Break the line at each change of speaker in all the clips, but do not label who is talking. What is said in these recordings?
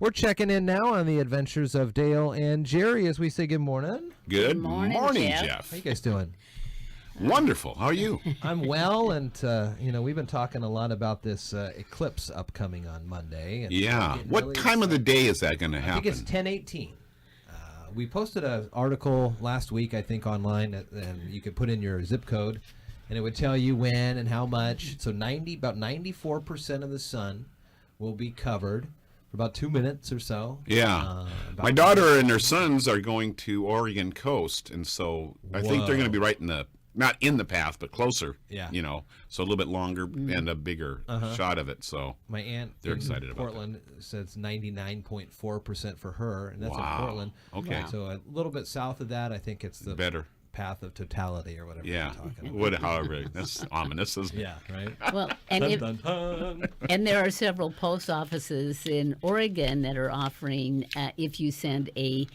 We're checking in now on the adventures of Dale and Jerry as we say good morning.
Good morning, Jeff.
How you guys doing?
Wonderful. How are you?
I'm well, and we've been talking a lot about this eclipse upcoming on Monday. And
yeah. What time of the day is that going to happen?
I think it's 10:18. We posted an article last week, I think, online, and you could put in your zip code, and it would tell you when and how much. So about 94% of the sun will be covered for about 2 minutes or so.
Yeah. My daughter and her sons are going to Oregon coast, and so I think they're going to be right in the, not in the path, but closer.
Yeah.
So a little bit longer and a bigger shot of it. So
my aunt
they're excited about
Portland says 99.4% for her, and that's in Portland.
Okay.
So a little bit south of that, I think it's the
better
path of totality or whatever.
Yeah.
You're talking about.
However, that's ominous, isn't it?
Yeah. Right.
Well, and there are several post offices in Oregon that are offering if you send a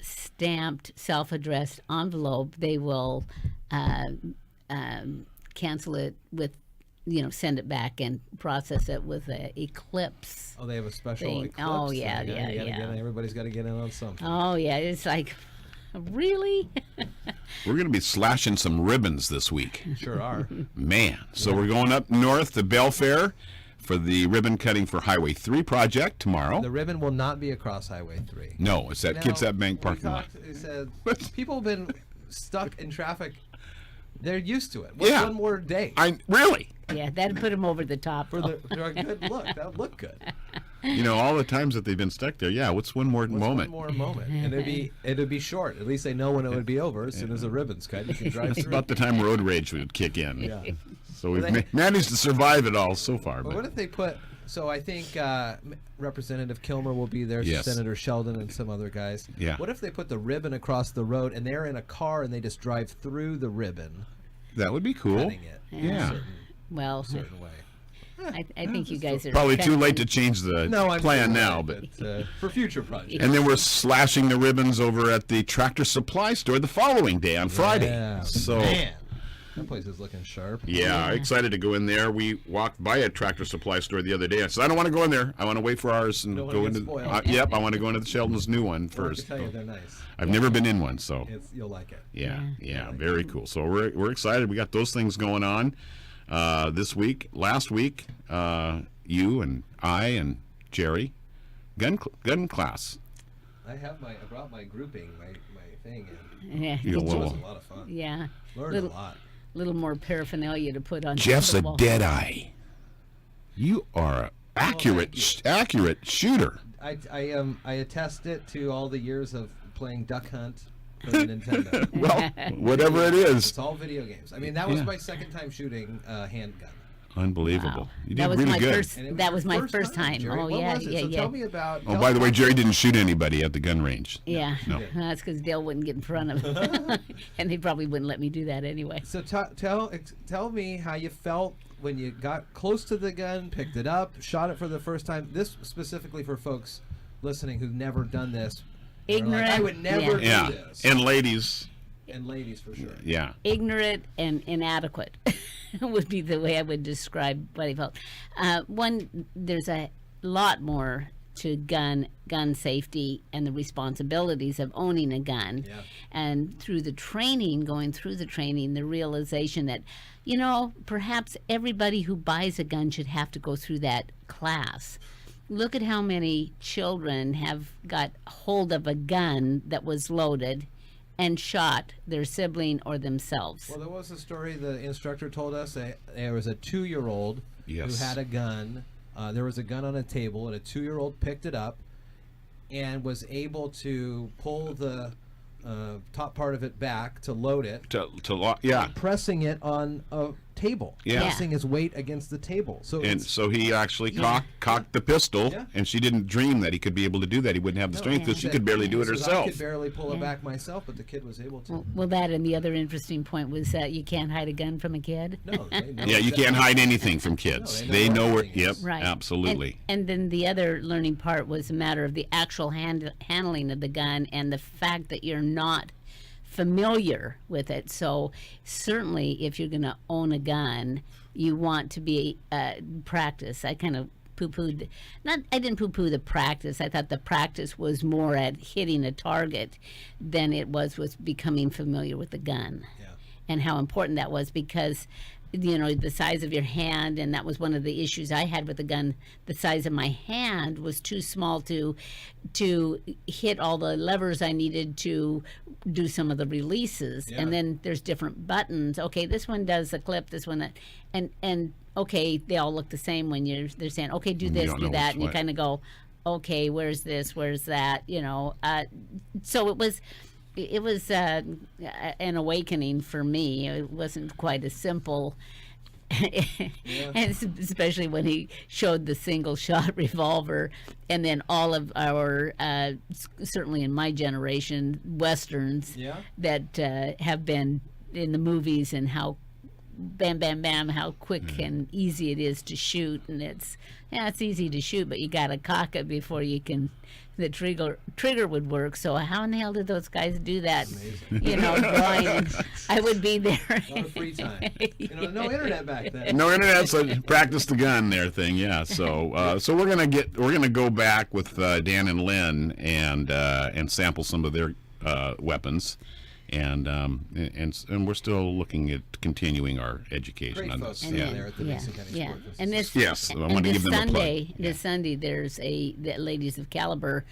stamped self-addressed envelope, they will cancel it with, send it back and process it with an eclipse.
Oh, they have a special
thing.
eclipse.
Oh, yeah.
Everybody's got to get in on something.
Oh, yeah. It's like, really?
We're going to be slashing some ribbons this week.
Sure are.
Man. So we're going up north to Belfair for the ribbon cutting for Highway 3 project tomorrow.
The ribbon will not be across Highway 3.
No, it's at Kitsap Bank parking lot.
He said people have been stuck in traffic. They're used to it. What's one more day?
Really?
Yeah, that'd put them over the top.
For a good look. That would look good.
All the times that they've been stuck there. Yeah, what's one more moment?
One more moment. And it'd be short. At least they know when it would be over. As soon as the ribbon's cut, you can drive
That's
through.
about the time road rage would kick in.
Yeah.
So we've managed to survive it all so far.
But what if they put... So I think Representative Kilmer will be there,
Yes.
Senator Sheldon and some other guys.
Yeah.
What if they put the ribbon across the road and they're in a car and they just drive through the ribbon?
That would be cool.
Cutting it
Yeah.
Well,
certain way.
I think you guys are
probably too late to change the plan now, but
for future projects.
And then we're slashing the ribbons over at the Tractor Supply store the following day on Friday.
Yeah.
So
Man, that place is looking sharp.
yeah, excited to go in there. We walked by a Tractor Supply store the other day. I said, I don't want to go in there. I want to wait for ours and go into. Yep, I want to go into the Sheldon's new one first.
I can tell you they're nice.
I've never been in one, so
You'll like it.
Yeah, very cool. So we're excited. We got those things going on this week. Last week, you and I and Jerry, gun class.
I brought my grouping, my thing in.
Yeah.
It was a lot of fun.
Yeah.
Learned a lot.
Little more paraphernalia to put on.
Jeff's a dead eye. You are an accurate shooter.
I attest it to all the years of playing Duck Hunt for the Nintendo.
Well, whatever it is.
It's all video games. I mean, that was my second time shooting a handgun.
Unbelievable.
Wow.
You did really good.
That was my first time.
Jerry.
Oh,
What
yeah,
was it?
yeah,
So
yeah.
tell me about...
Oh, by the way, Jerry didn't shoot anybody at the gun range.
Yeah,
No.
That's because Dale wouldn't get in front of him, and they probably wouldn't let me do that anyway.
So tell me how you felt when you got close to the gun, picked it up, shot it for the first time. This specifically for folks listening who've never done this.
Ignorant.
Like, I would never do
Yeah,
this.
and ladies.
And ladies for sure.
Yeah.
Ignorant and inadequate would be the way I would describe what I felt. There's a lot more to gun safety and the responsibilities of owning a gun.
Yeah.
And going through the training, the realization that, perhaps everybody who buys a gun should have to go through that class. Look at how many children have got hold of a gun that was loaded and shot their sibling or themselves.
Well, there was a story the instructor told us. There was a 2-year-old who had a gun. There was a gun on a table, and a 2-year-old picked it up and was able to pull the top part of it back to load it. Pressing it on a table.
Yeah.
Pressing his weight against the table.
So he actually cocked the pistol, and she didn't dream that he could be able to do that. He wouldn't have the strength because she could barely do it herself.
I could barely pull it back myself, but the kid was able to.
Well, that and the other interesting point was that you can't hide a gun from a kid.
No.
Yeah, you can't hide anything from kids. They know where. Yep.
Right.
Absolutely.
And then the other learning part was a matter of the actual handling of the gun and the fact that you're not familiar with it. So certainly if you're going to own a gun, you want to be practice. I kind of poo-pooed. I didn't poo-poo the practice. I thought the practice was more at hitting a target than it was with becoming familiar with the gun.
Yeah.
And how important that was, because the size of your hand, and that was one of the issues I had with the gun. The size of my hand was too small to hit all the levers I needed to do some of the releases.
Yeah.
And then there's different buttons. Okay, this one does the clip, this one that, and okay, they all look the same when they're saying, okay, do this, do that, and you kind of go, okay, where's this, where's that, so it was an awakening for me. It wasn't quite as simple, and especially when he showed the single shot revolver, and then all of our certainly in my generation westerns that have been in the movies, and how bam bam bam, how quick and easy it is to shoot. And it's easy to shoot, but you gotta cock it before you can the trigger would work. So how in the hell did those guys do that? Blind. I would be there.
A lot of free time. No internet back then.
No internet, so practice the gun there thing. Yeah. So so we're gonna go back with Dan and Lynn and sample some of their weapons. And we're still looking at continuing our education on this.
There at the Mason County Sport Festival.
And this,
yes, I want
and
to
this
give them
Sunday,
a plug.
this Sunday, there's the Ladies of Caliber.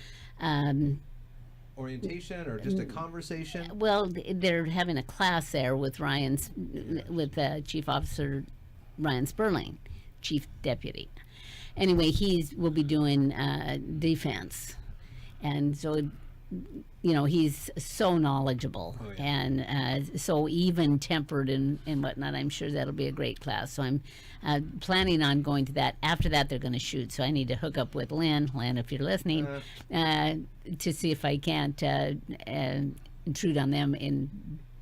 Orientation or just a conversation?
Well, they're having a class there with Chief Officer Ryan Sperling, Chief Deputy. Anyway, will be doing defense, and so. He's so knowledgeable and so even-tempered and whatnot. I'm sure that'll be a great class. So I'm planning on going to that. After that, they're going to shoot. So I need to hook up with Lynn, if you're listening, to see if I can't intrude on them in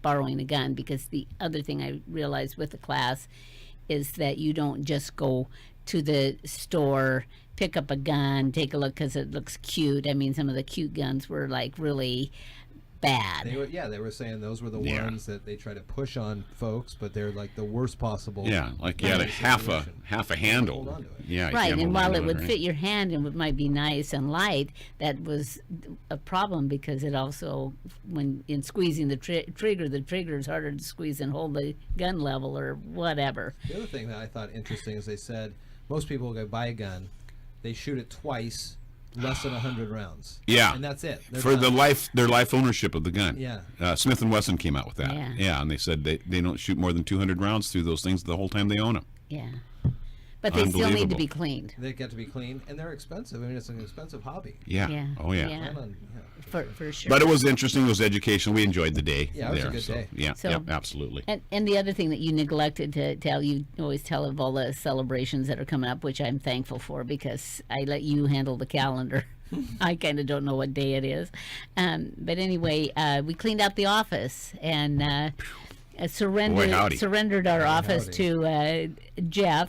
borrowing a gun. Because the other thing I realized with the class is that you don't just go to the store, pick up a gun, take a look because it looks cute. I mean, some of the cute guns were like really bad.
They were saying those were the ones that they try to push on folks, but they're like the worst possible.
Yeah, like you had a half a handle.
Hold on to it.
Yeah,
right. And while it would fit your hand and it might be nice and light, that was a problem because it also, when in squeezing the trigger is harder to squeeze and hold the gun level or whatever.
The other thing that I thought interesting is they said most people go buy a gun, they shoot it twice, less than 100 rounds.
Yeah,
and that's it. They're
for
done.
their life ownership of the gun.
Yeah,
Smith & Wesson came out with that.
Yeah,
and they said they don't shoot more than 200 rounds through those things the whole time they own them.
Yeah, but they still need to be cleaned.
They get to be clean, and they're expensive. I mean, it's an expensive hobby.
Yeah. Oh yeah.
For sure.
But it was interesting. It was educational. We enjoyed the day.
Yeah, it was a good day.
Yeah,
So,
absolutely.
And the other thing that you neglected to tell, you always tell of all the celebrations that are coming up, which I'm thankful for because I let you handle the calendar. I kind of don't know what day it is. But anyway, we cleaned out the office and surrendered our office to Jeff.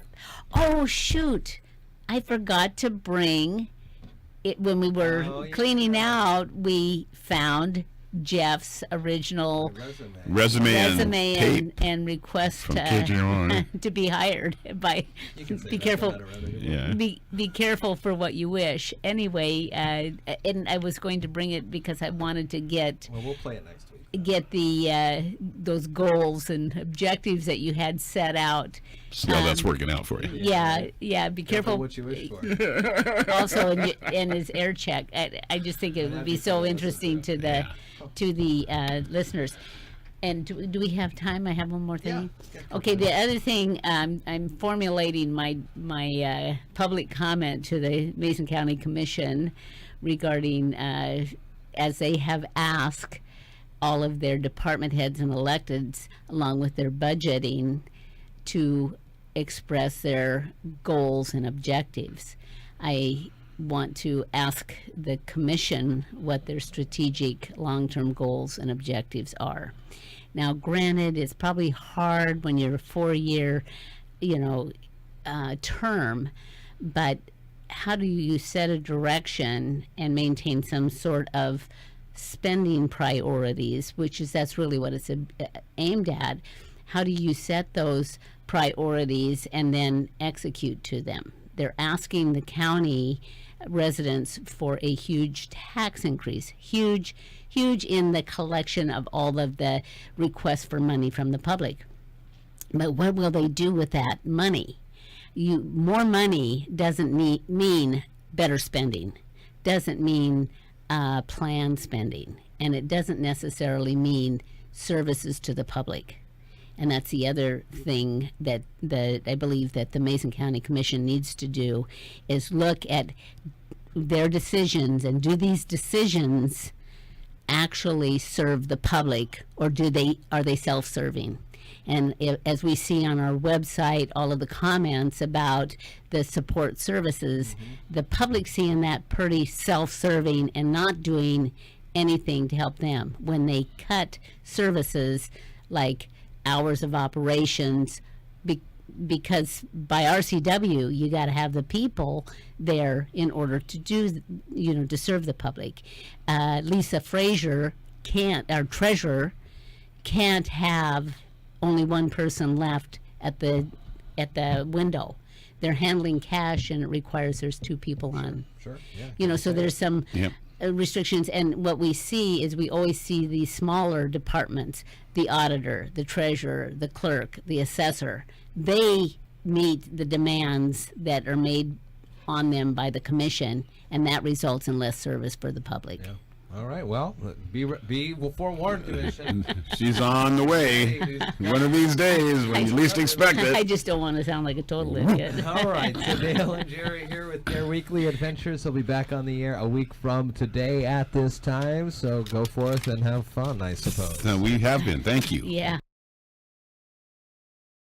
Oh, shoot. I forgot to bring it when we were cleaning out. We found Jeff's original
resume
and request to be hired by. Be careful. Be careful for what you wish. Anyway, and I was going to bring it because I wanted to get.
Well, we'll play it next week.
Get the those goals and objectives that you had set out.
See how that's working out for you.
Yeah. Be careful
what you wish for.
Also, in his air check, I just think it would be so interesting to the listeners. And do we have time? I have one more thing.
Yeah.
Okay. The other thing, I'm formulating my public comment to the Mason County Commission regarding as they have asked all of their department heads and electeds, along with their budgeting, to express their goals and objectives. I want to ask the commission what their strategic long-term goals and objectives are. Now, granted, it's probably hard when you're a 4-year, term, but how do you set a direction and maintain some sort of spending priorities, that's really what it's aimed at. How do you set those priorities and then execute to them? They're asking the county residents for a huge tax increase, huge in the collection of all of the requests for money from the public. But what will they do with that money? More money doesn't mean better spending, doesn't mean planned spending, and it doesn't necessarily mean services to the public. And that's the other thing that I believe that the Mason County Commission needs to do, is look at their decisions, and do these decisions actually serve the public, or are they self-serving? And as we see on our website, all of the comments about the support services, the public seeing that pretty self-serving and not doing anything to help them. When they cut services like hours of operations, because by RCW you got to have the people there in order to do, to serve the public. Lisa Frazier our treasurer, can't have only one person left at the window. They're handling cash, and it requires there's two people on.
Sure. Yeah.
So there's some restrictions, and what we see is we always see these smaller departments, the auditor, the treasurer, the clerk, the assessor. They meet the demands that are made on them by the commission, and that results in less service for the public.
Yeah. All right. Well, be forewarned, Commission.
She's on the way. One of these days, when you least expect it.
I just don't want to sound like a total idiot.
All right. So Dale and Jerry here with their weekly adventures. They'll be back on the air a week from today at this time. So go forth and have fun, I suppose.
We have been. Thank you.
Yeah.